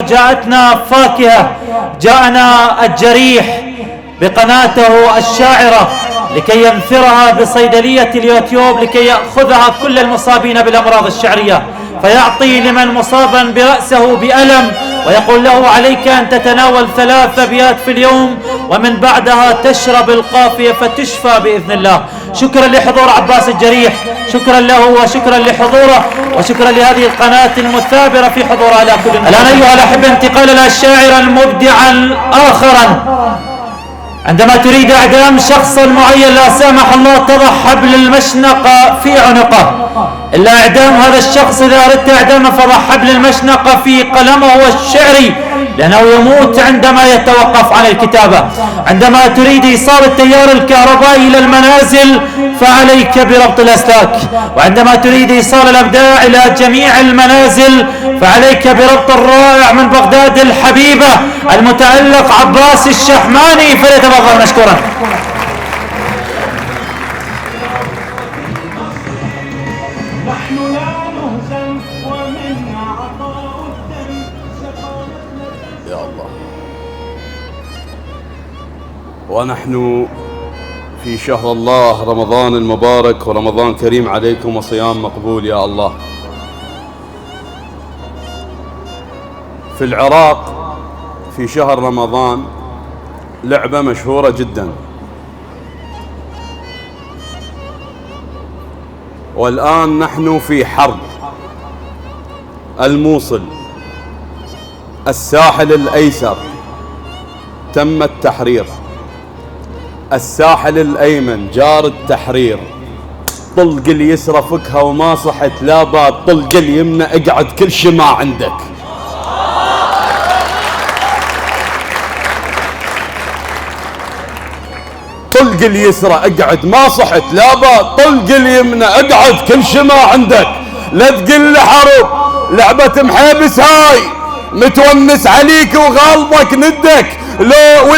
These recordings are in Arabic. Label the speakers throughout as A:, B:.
A: جاءتنا فاكهة، جاءنا الجريح بقناته الشاعرة لكي ينثرها بصيدلية اليوتيوب، لكي يأخذها كل المصابين بالأمراض الشعرية، فيعطي لمن مصابا برأسه بألم ويقول له عليك أن تتناول 3 أبيات في اليوم ومن بعدها تشرب القافية فتشفى بإذن الله. شكرا لحضور عباس الجريح، شكرا له وشكرا لحضوره وشكرا لهذه القناة المثابرة في حضورها على كل الآن أيها الأحبة انتقال إلى الشاعر المبدعا آخرا. عندما تريد إعدام شخص معين لا سامح الله تضع حبل المشنقة في عنقه، إلا إعدام هذا الشخص إذا أردت إعدامه فضع حبل المشنقة في قلمه الشعري لأنه يموت عندما يتوقف عن الكتابة. عندما تريد إيصال التيار الكهربائي إلى المنازل فعليك بربط الأسلاك، وعندما تريد إيصال الأبداع إلى جميع المنازل فعليك بربط الرائع من بغداد الحبيبة المتألق عباس الشحماني، فليتفضل مشكورا.
B: يا الله. ونحن في شهر الله رمضان المبارك، ورمضان كريم عليكم وصيام مقبول يا الله. في العراق في شهر رمضان لعبة مشهورة جدا، والآن نحن في حرب. الموصل، الساحل الأيسر تم التحرير، الساحل الأيمن جار التحرير. طلق اليسرى فكها وما صحت لا باد، طلق اليمنى اقعد كل شي ما عندك. طلق اليسرى اقعد ما صحت لا باد، طلق اليمنى اقعد كل شي ما عندك. لا تقل لي حرب، لعبة محابس هاي، متونس عليك وغالبك ندك. لو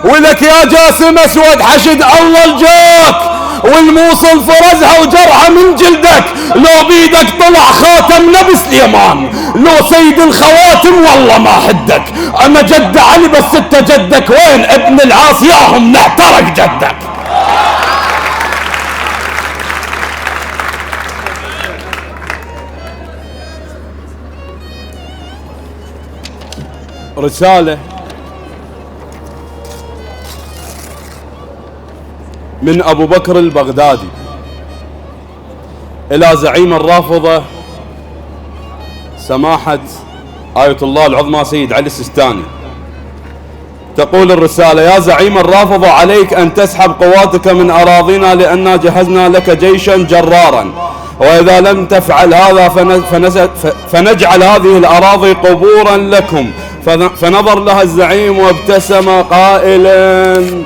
B: ولك يا جاسم اسود حشد الله الجاك، والموصل فرزها وجرحه من جلدك. لو بيدك طلع خاتم نبي سليمان، لو سيد الخواتم والله ما حدك. انا جد علي بس انت جدك وين؟ ابن العاص ياهم نحترق جدك. رسالة من أبو بكر البغدادي إلى زعيم الرافضة سماحة آية الله العظمى سيد علي السيستاني. تقول الرسالة: يا زعيم الرافضة، عليك أن تسحب قواتك من أراضينا لأننا جهزنا لك جيشا جرارا، وإذا لم تفعل هذا فنجعل هذه الأراضي قبورا لكم. فنظر لها الزعيم وابتسم قائلا: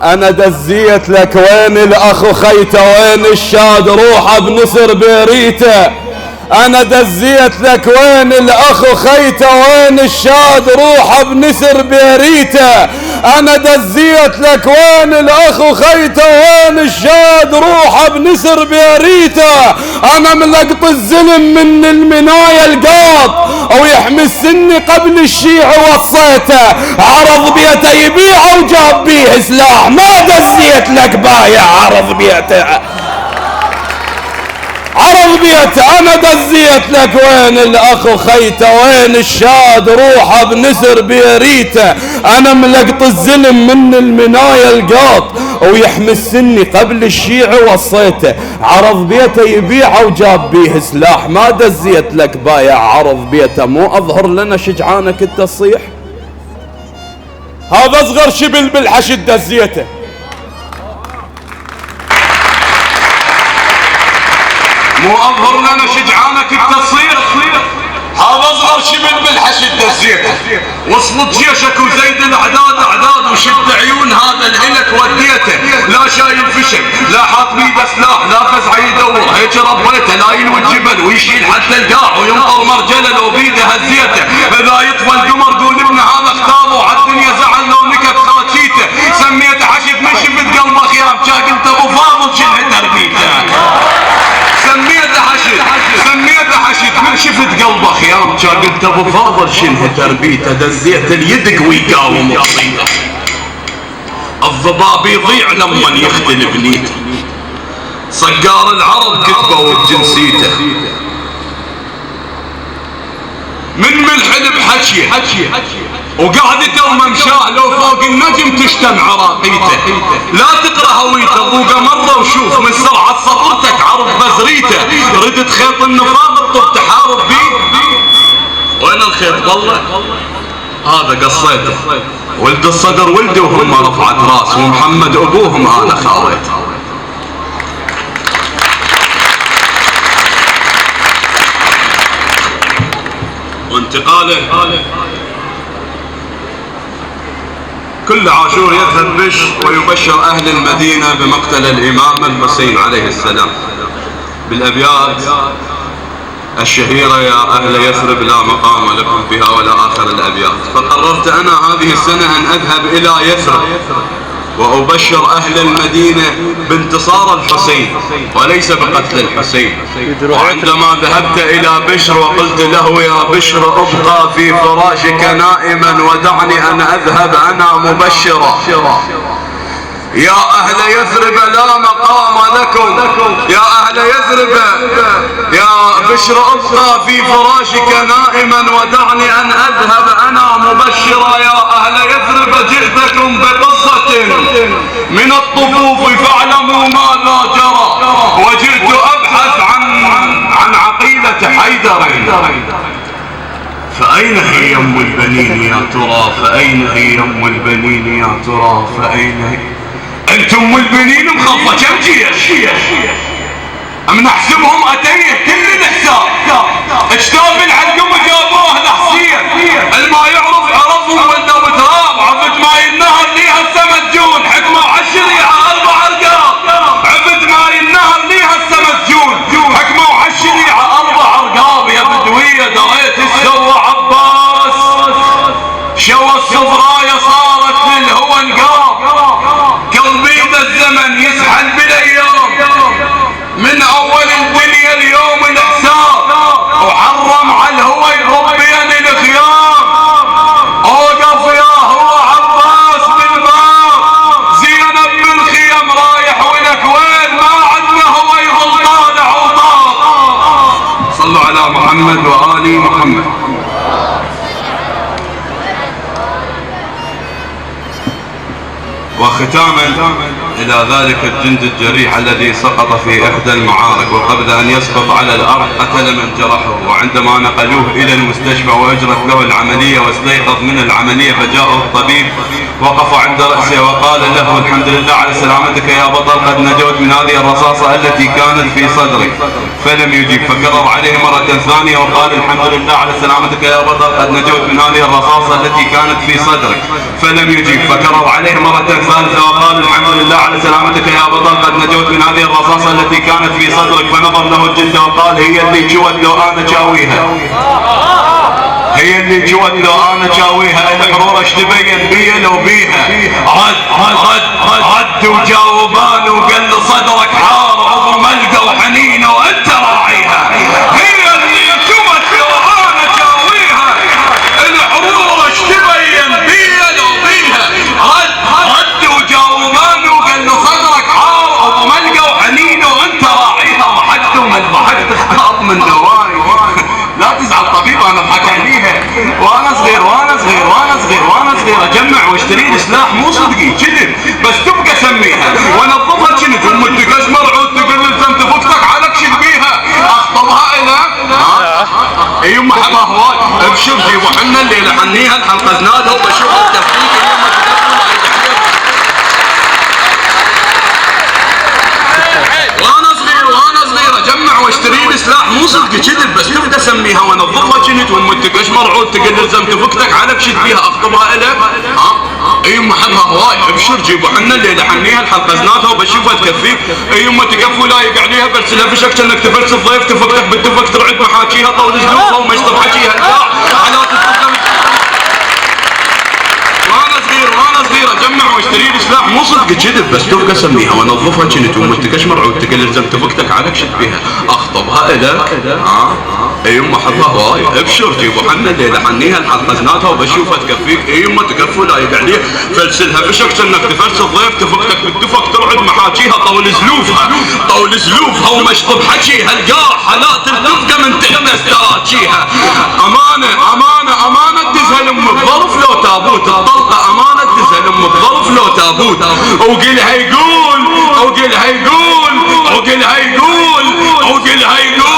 B: أنا دزيت لك وين الأخ خيته، وين الشاد روحه بنسر بيريته. أنا دزيت لك وين الأخ خيته، وين الشاد روحه بنسر بيريته. أنا دزيت لك وين الأخ خيته، وين الشاد روحه بنسر بيريته. أنا ملقط الزلم من المنايا القاط، أو يحمي السن قبل الشيع وصيته. عرض بيته يبيعه وجاب بيه سلاح، ما دزيت لك بايع عرض بيته. عرض بيته أنا دزيت لك وين الأخ خيته، وين الشاد روحه بنسر بيريته. أنا ملقط الزلم من المنايا القاط، ويحمي السني قبل الشيع وصيته. عرض بيته يبيعه وجاب بيه سلاح، ما دزيت لك بايع عرض بيته. مو أظهر لنا شجعانك انت تصيح؟ هذا أصغر شبل بالحشد دزيته. مو أظهر لنا شجعانك التصيح؟ هذا أصغر شبل بالحشد دزيته. وصلت جيشك وزيد الأعداد أعداد، وشد عيون هذا العلك وديته. لا شايل فشل، لا حاط بيده سلاح، لا فزعه يدور، هيك ربيته. لا يلوي الجبل ويشيل حتى القاع، وينطر مرجله لو بيده هزيته. إذا يطفى القمر قول ابن هذا اختاره، عالدنيا زعل لو نكت خاتيته. سميته حشد من شفت قلبه خيام، جا قلت ابو فاضل شنو تربيته. سميته حشد من شفت شفت قلبه خيام كان قلت ابو فاضل شنه تربيته دزيت اليد قوي قاوم رصيده الضباب يضيع لما يختل بنيته صقار العرب كتبوا بجنسيته من ملحن بحكيه وقعدته وممشاه لو فوق النجم تشتم عراقيته لا تقرا هويته ضوقه مره وشوف من سرعه سطرتك عرض بزريته ردت خيط النفاق الطب تحارب بيه وين الخيط والله هذا قصيته ولد الصدر ولدي وهم رفعت راس ومحمد ابوهم انا خاويته وانتقاله كل عاشور يذهب بشر ويبشر أهل المدينة بمقتل الإمام الحسين عليه السلام بالأبيات الشهيرة يا أهل يثرب لا مقام لكم فيها ولا آخر الأبيات. فقررت أنا هذه السنة أن أذهب إلى يثرب وأبشر أهل المدينة بانتصار الحسين وليس بقتل الحسين. وعندما ذهبت إلى بشر وقلت له يا بشر أبقى في فراشك نائما ودعني أن أذهب أنا مبشرا يا أهل يثرب لا مقام لكم يا أهل يثرب يا بشر أبقى في فراشك نائما ودعني أن أذهب أنا مبشرا يا أهل يثرب جئتكم بقصة من الطفوف فاعلموا ماذا جرى وجئت أبحث عن عقيلة حيدر فأين هي يم البنين يا ترى فأين هي يم البنين يا ترى فأين هي انتم والبنين مخلطة كم جيش ام نحسبهم اتيه كل الحساب اجتاب العقم جابوه لحسين الما يعرف عرفهم ولدوا بتراب عفت ماي النهر ليها السمجون حكمة وعالشريعة 4 ارقام عفت ماي النهر ليها السمجون حكمة وعالشريعة 4 ارقام يا بدوية دريت السوى عباس شوى الصفراية صارت للهوى نقام قلبي ذا الزمن يسحل بالايام من اول الدنيا اليوم الحساب وحرم على الهوى يضب بين الخيام اوقف يا هو عباس بالباب زينب بالخيم رايح ولك وين ما عندنا هو يظل طالع وطاب صلوا على محمد وآل محمد. وختاما إلى ذلك الجند الجريح الذي سقط في إحدى المعارك وقبل أن يسقط على الأرض قتل من جرحه وعندما نقلوه إلى المستشفى وأجرت له العملية واستيقظ من العملية فجاءه الطبيب وقف عند رأسه وقال له الحمد لله على سلامتك يا بطل قد نجوت من هذه الرصاصة التي كانت في صدرك فلم يجيب فكرر عليه مرة ثانية وقال الحمد لله على سلامتك يا بطل قد نجوت من هذه الرصاصة التي كانت في صدرك فلم يجيب فكرر عليه مرة ثالثة وقال الحمد لله على سلامتك يا بطل قد نجوت من هذه الرصاصة التي كانت في صدرك فنظر له الجد وقال هي اللي جوت لو أنا شاويها هي اللي جوت لو أنا شاويها الحرورة اشتبين بيا لو بيها رد وجاوبان وقال له صدرك حار عظم ملقى وحنينة وانت راعيها هي اللي جوت لو أنا شاويها الحرورة اشتبين بيا لو بيها رد وجاوبان وقال له صدرك حار عظم ملقى وحنينة وانت راعيها وحد ومذبحك تختار من نواي لا تزعل طبيب انا اضحك عليها وانا صغير اجمع واشتري لي سلاح مو صدقي كذب بس تبقى سميها وانظفها كنت ومدك اشمر عود تقول لزم تفكتك على كشف بيها اخطبها الى يما حبها هواي ابشر جيبوا حنا الليله حنيها الحلقه زنادها وبشوفها التفكيك اجمع واشتري لي سلاح مو صدقي كذب بس تبدا سميها وانظفها كنت والمدك اشمر عود تقل لزم تفكتك على بشد بيها اخطبها الك يما حبها هواي ابشر جيبوا حنا الليله حنيها الحلقه زناتها وبشوفها تكفيك يما تكفي ولايق عليها برسلها فشك كانك تفلس الضيف تفكتك بالتفك ترعد محاكيها طول جلوسها ومشطب حكيها الباع على وانا صغير اجمع واشتري لي سلاح مو صدق كذب بس تبقى سميها وانظفها كنت ومتك اشمر عود تقل لزم تفكتك على كشت بيها اخطبها الك يما حبها وايد، ابشر جيبوا حنا الليله حنيها الحلقزناتها وبشوفها تكفيك. يما تكفوا لا يد عليه، فلسلها بشكل انك تفلس الضيف، تفقتك بالدفق ترعد محاكيها، طول زلوفها طول زلوفها ومشطب حكيها، القاع حالات الدفقه من تحمس تراجيها. امانه امانه امانه تدزها الام بظرف لو تابوت، الطلقه امانه تدزها الام بظرف لو تابوت. وقلها يقول وقلها يقول وقلها يقول وقلها يقول